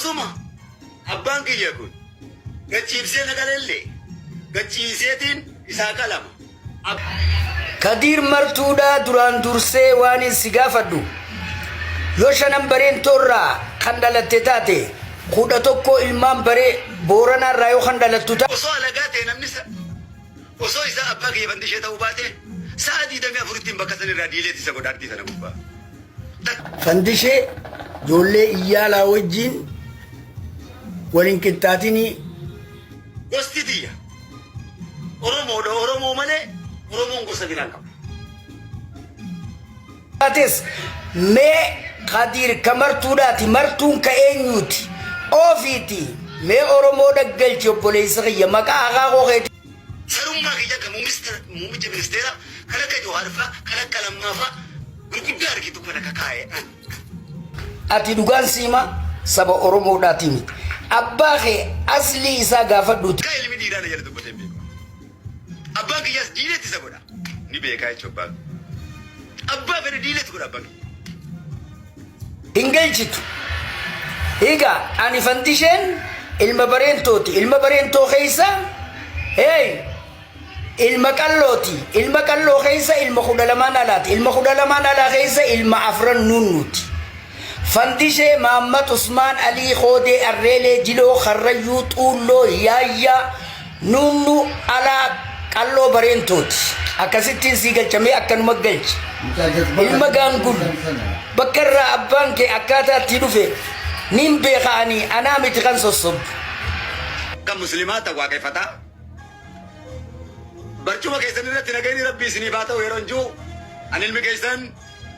Osuma abbaan kiyya kun gachiibsee nagalellee gachiiseetiin isaa qalama. Kadir martuudha duraan dursee waan si gaafadhu yoo shanan bareen torraa kan dhalatte taate kudha tokko ilmaan baree Booranaa irraa yoo kan dhalattu taate osoo alagaa ta'e namni osoo isaa abbaa kiyya fandishee ta'uu baate sa'a 24 bakka sanirraa diileetti isa godhaatti sana gubbaa. Fandishee ijoollee iyyaalaa wajjin waliin qixxaatinii gosti tiyya Oromoodha Oromoo malee Oromoon gosa biraan qaba. Ates mee Kadir kamartuudhaati martuun ka eenyuuti ofiiti mee Oromoo daggalchi obboleessa kiyya maqaa akaakoo keeti. Sarummaa kiyya kan muummicha ministeera kan akka Jawaar fa'a kan akka Lammaa fa'a gurguddaa argitu kan akka kaa'ee. Ati dhugaan siima saba Oromoodhaati miti. Abbaa kee aslii isaa gaafadhuuti. Kaa ilmi dhiiraan jala dubbatee hin beeku. Abbaan kiyyaas diileetti isa godha. Ni beekaa jechuudha abbaan. Abbaa fedhe diileetti godha abbaan. Hin galchitu. Egaa ani fandisheen ilma bareentooti. Ilma bareentoo keessa ilma qallooti. Ilma qalloo keessa ilma 12 alaati. Ilma 12 alaa keessa ilma 4 nuunnuuti. Fandishee Mahammad Usmaan Alii Khoodee Arreelee Jiloo Kharrayyuu Xuulloo Yaayyaa Nuunnu Alaa Qalloo Bareentooti. Akkasittiin sii galchamee akkanuma galchi. Ilma gaangul bakka irraa abbaan kee akkaataa itti dhufe nin beekaanii anaa miti kan sossobdu. Kan musliimaata waaqeffataa barcuma keessan irratti nagayni rabbii isinii baa ta'u yeroo jiru ani ilmi keessan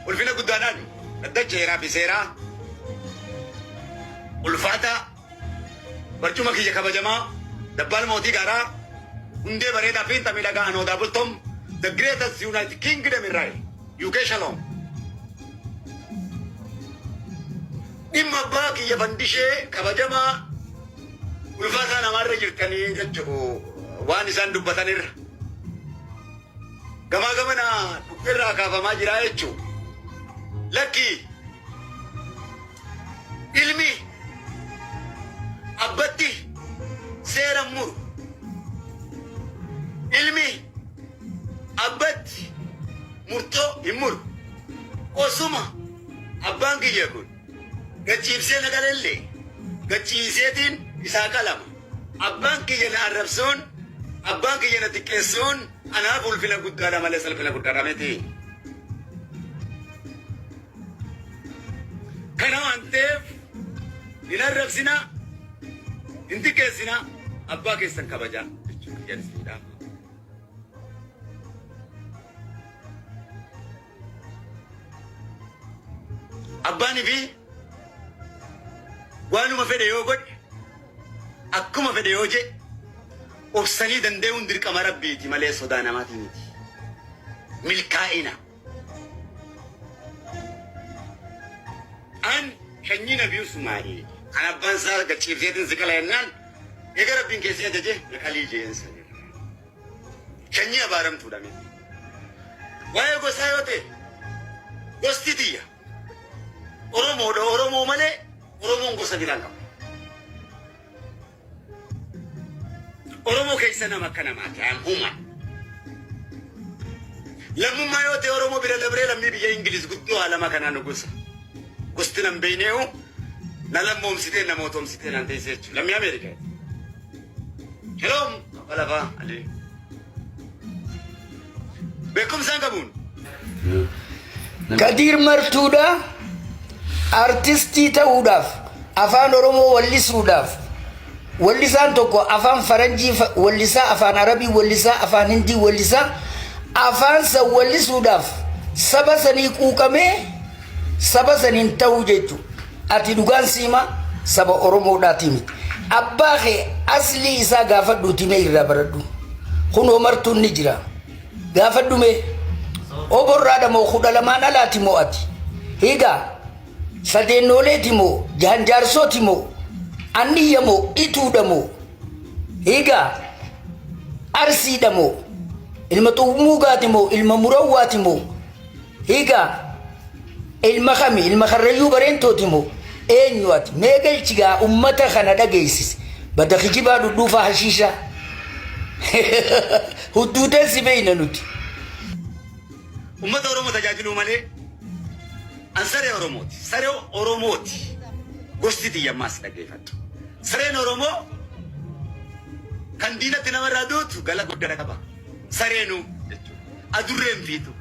ulfina guddaadhaan daddacha heeraa fi seeraa ulfaata barcuma kiyya kabajamaa dabbal mootii gaaraa hundee bareedaa fi inta miidhagaa anoodaa bultom the greatest United Kingdom Israel UK Shalom. Dhimma abbaa kiyya fandishee kabajamaa ulfaataa namaarra jirtanii jechuudha waan isaan dubbatanirra. Gamaa gamana dhukkeerraa kaafamaa jira jechuudha. Lakki ilmi abbatti seera muru ilmi abbatti murtoo hin muru. Osuma abbaan kiyya kun gachiibsee nagalellee gachiiseetiin isaa qalama. Abbaan kiyya na arrabsuun abbaan kiyya na xiqqeessuun anaaf ulfina guddaadha malee salphina guddaadha miti. Kana waan ta'eef hin arrabsinaa hin xiqqeessinaa abbaa keessan kabajaa jechuudha jedhisiidha. Abbaanii fi waanuma fedhe yoo godhe akkuma fedhe yoo jedhe obsanii danda'uun dirqama rabbiiti malee sodaa namaatii miti. Milkaa'ina. An sanyii Nabii Ismaa'eel kan abbaan isaa gachiibseetiin siqala jennaan eega rabbiin keessi ajaje naqalii jeensa. Sanyii abaaramtuudha miti. Waa'ee gosaa yoo ta'e gosti tiyya Oromoodha Oromoo malee Oromoon gosa biraan qaba. Oromoo keessa nama akka namaati aan huma. Lammummaa yoo ta'e Oromoo bira dabree lammii biyya Ingiliz guddoo haalama kanaan gosa. Gosti nan beekneewu na lammoomsitee namootoomsitee naan teessee jechuudha. Lammii Ameerikaa. Shalom balafaa Ali. Beekumsaan qabuun. Kadir martuudha artistii ta'uudhaaf afaan Oromoo wallisuudhaaf wallisaan tokko afaan Faranjii wallisaa afaan Arabii wallisaa afaan Hindii wallisaa afaan san wallisuudhaaf saba sanii quuqamee saba saniin ta'uu jechuudha. Ati dhugaan siima saba Oromoodhaati miti. Abbaa kee aslii isaa gaafadhuuti mee irraa baradhu. Kunoo martuun ni jira. Gaafadhu mee oborraadha moo 12 alaati moo ati? Hiigaa sadeenooleeti moo jaanjaarsooti moo anniyya moo ituudha moo hiigaa arsiidha moo ilma xuumuugaati moo ilma murawwaati moo hiigaa ilma kami ilma Karrayyuu Bareentooti moo eenyuat meegalchigaa ummata kana dhageessis bada kijibaa dhudhuufa hashiisha hudduuteen si beeyna nuti ummata oromoo tajaajiluu malee an saree oromooti saree oromooti gosti xiyyaamaas dhageeffadhu sareen oromoo kan diinatti namarraa duutu gala guddaa qaba sareenuu jechuudha adurreen fiitu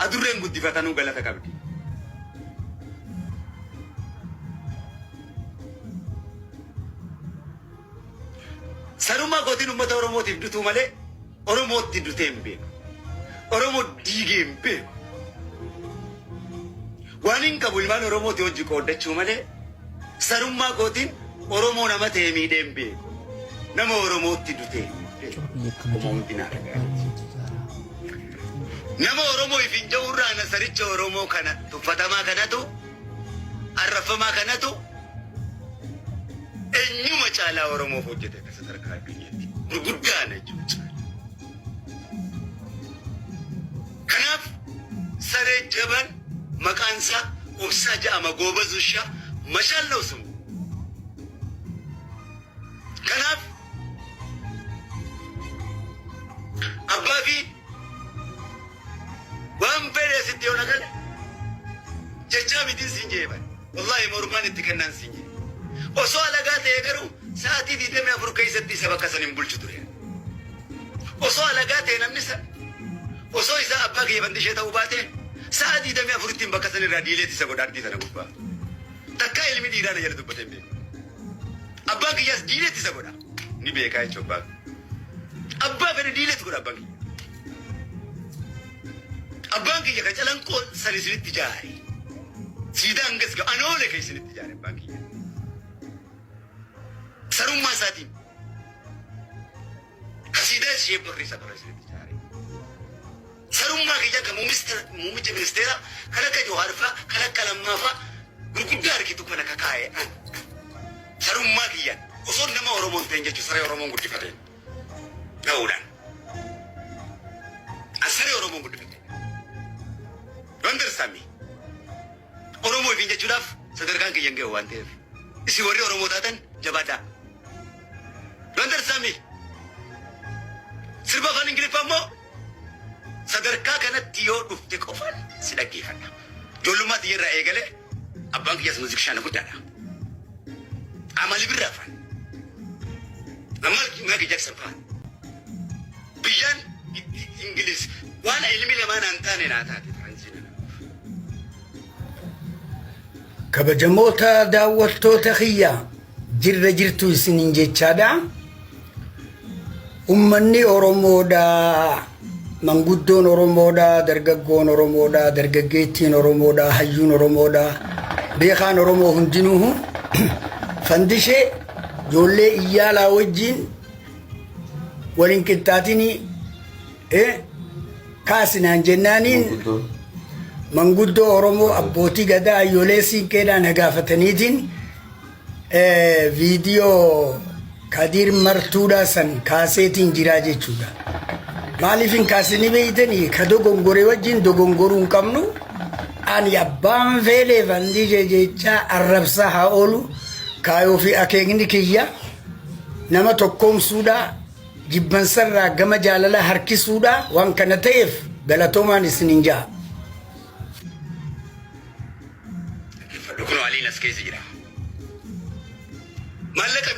adurreen guddifatanuu galata qabdi sarummaa gootiin ummata oromootiif dutuu malee oromootti dutee hin beeku oromoo diigee hin beeku waan hin qabu ilmaan oromooti hojii qooddachuu malee sarummaa gootiin oromoo nama ta'e miidhee hin beeku nama oromootti dutee nama oromoo ifin ja'urraa nasaricha oromoo kana tuffatamaa kanatu arrafamaa kanatu eenyuma caalaa oromoof hojjete akka sadarkaa addunyaatti gurguddaana jechuudha. Kanaaf saree jaban maqaan isaa obsaa ja'ama goobazushaa mashaallau sun. Kanaaf abbaa fi waan fedhe sitti yoo nagale jechaa mitiin siin jeeban wallahi mormaan itti kennaan siin jee. Osoo alagaa ta'e garuu sa'aatii 24 keessatti isa bakka san hin bulchu ture. Osoo alagaa ta'e namni san osoo isaa abbaa kiyya bandishee ta'uu baate sa'aatii 24 ittiin bakka san irraa diileetti isa godha ardii sana gubbaa. Takkaa ilmi dhiiraa na jala dubbatee hin beeku. Abbaan kiyyaas diileetti isa godha. Ni beekaa jechuudha abbaa. Abbaa fedhe diileetti godha abbaan kiyya. Abbaan kiyya kan calanqoo san isinitti jaare. Siidaa hangas ga'a anoole kan isinitti jaare abbaan kiyya. sarummaa isaatiin kasiidaa ishee barreessa barreessanitti jaare sarummaa kiyya kan muummicha ministeera kan akka Jawaarii kan akka Lammaa gurguddaa argitu kan akka kaa'ee sarummaa kiyya osoo nama Oromoon ta'in jechuun saree Oromoon guddifateen ta'uudhaan saree Oromoon guddifateen wanti Oromoo ifin jechuudhaaf sadarkaan kiyya hin ga'u waan ta'eef isin warri Oromoo taatan jabaadhaa. Wanti sirba afaan Ingiliffaa immoo sadarkaa kanatti yoo dhufte qofaan si dhaggeeffadha. Ijoollummaa xiyyeerraa eegalee abbaan kiyyaas muuziqshaana guddaadha. Amali birraa afaan. Michael Jackson fa'aa. Biyyaan Ingiliz waan ilmi lamaan aan taane naa taate Firaansiin. Kabajamoota daawwattoota kiyyaa jirra jirtu isiniin jechaadha. Ummanni Oromoodha, manguddoon Oromoodha, dargaggoon Oromoodha, dargaggeettiin Oromoodha, hayyuun Oromoodha, beekaan Oromoo hundinuu fandishee ijoollee iyyaalaa wajjin waliin qixxaatiin kaasinaan jennaaniin manguddoo Oromoo abbootii gadaa ayyoolee siinqeedhaan hagaafataniitiin viidiyoo Kadir Martuudha san kaaseetiin jiraa jechuudha. Maaliif hin kaasini beeytanii ka dogongore wajjin dogongoruu hin qabnu ani abbaan feelee fandishee jechaa arrabsaa haa oolu kaayoo fi akeekni kiyya nama tokkoomsuudha jibbansarraa gama jaalala harkisuudha waan kana ta'eef galatoomaan isiniin jaa. Kun waliin as keessa jira. Maallaqa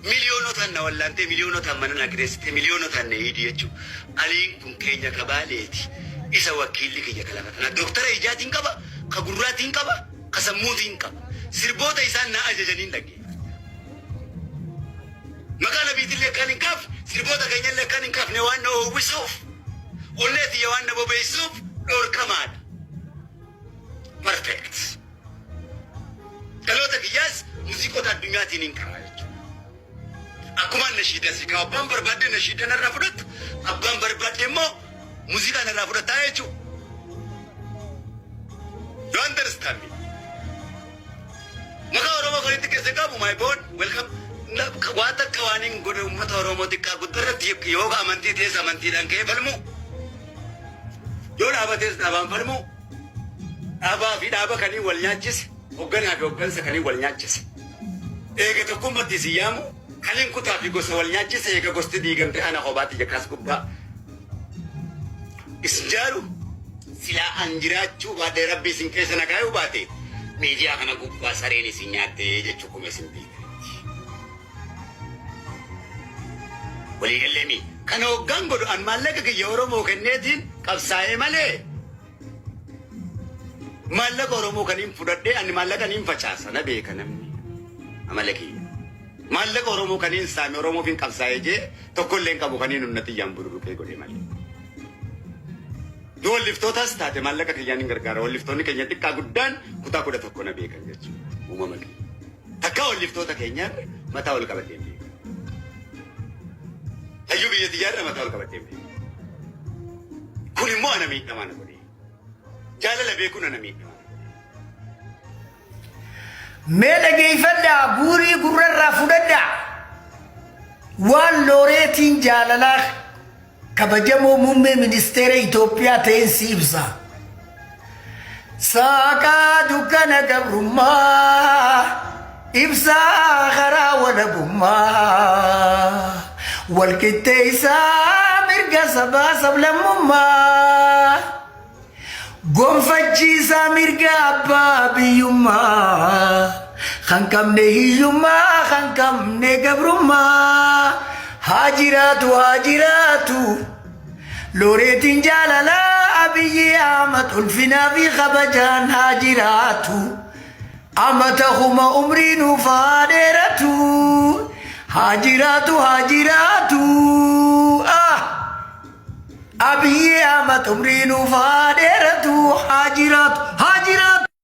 miliyoonotaan na wallaantee miliyoonotaan mana na kireessitee miliyoonotaan na hiidii jechuudha. Aliin kun keenya kabaaleeti. Isa wakiilli kiyya kalaqatana. Dooktara ijaatiin qaba, ka gurraatiin qaba, ka sammuutiin qaba. Sirboota isaan na ajajaniin dhaggeeffata. Maqaa nabiitillee kan hin kaafne, sirboota keenyallee kan hin kaafne waan na oowwisuuf, olleetiyya waan na bobeessuuf dhorkamaadha. Perfect. Dhaloota kiyyaas muuziqoota addunyaatiin hin qaba jechuudha. Akkuma nashiida si ka abbaan barbaadde nashiida narraa fudhattu abbaan barbaadde immoo muuziqaa narraa fudhataa jechuudha. You understand me? Maqaa Oromoo kan itti keessa qabu my boy welcome. Waan akka waan hin godhe uummata Oromoo xiqqaa guddarratti yoo amantii teessa amantiidhaan ka'ee falmu yoo dhaabatees dhaabaan falmu dhaabaa fi dhaaba kanii wal nyaachise hoggana fi hoggansa kanii wal nyaachise. Eega tokkummatti siyaamu kaniin kutaa fi gosa wal nyaachise eega gosti diigamte ana kophaatti jakkaas gubbaa. Isin jaaru silaa an jiraachuu baadhee rabbi isin keessa nagaayuu baate miidiyaa kana gubbaa sareen isin nyaattee jechuu kuma isin beekanitti. Walii galleemi kana hoggaan godhu an maallaqa kiyya Oromoo kenneetiin qabsaa'ee malee. Maallaqa Oromoo kaniin fudhadhee ani maallaqa niin facaasa na beeka namni amala kiyya. Maallaqa Oromoo kaniin saame Oromoof hin qabsaa'ee jee tokkollee hin qabu kaniin humna xiyyaan burruqee godhe malee. Walliftotas taate maallaqa kiyyaan hin gargaara. Walliftoonni keenya xiqqaa guddaan kutaa 11 na beekan jechuudha. Uumama keenya. Takka walliftoota keenyaan mataa ol qabadhee beeka. Hayyuu biyya xiyyaarra mataa ol qabadhee beeka. Kun immoo ana miidhamaa na godhee. Jaalala beekuun ana miidhamaa. Mee dhageeffadhaa buurii gurrarraa fudhadhaa. Waan looreetiin jaalalaa kabajamoo muummee ministeera Itoophiyaa ta'een si ibsa. Saaqaa dukkana gabrummaa ibsaa karaa walabummaa walqixxeessaa mirga sabaa sablammummaa gonfachiisaa mirga abbaa biyyummaa kan qabne hiyyummaa kan qabne gabrummaa Hajiratu hajiratu Loretin jalala Abiyyi Ahmad ulfina fi khabajan hajiratu Amatahuma umrinu faderatu Hajiratu hajiratu Abiyyi Ahmad umrinu faderatu Hajiratu hajiratu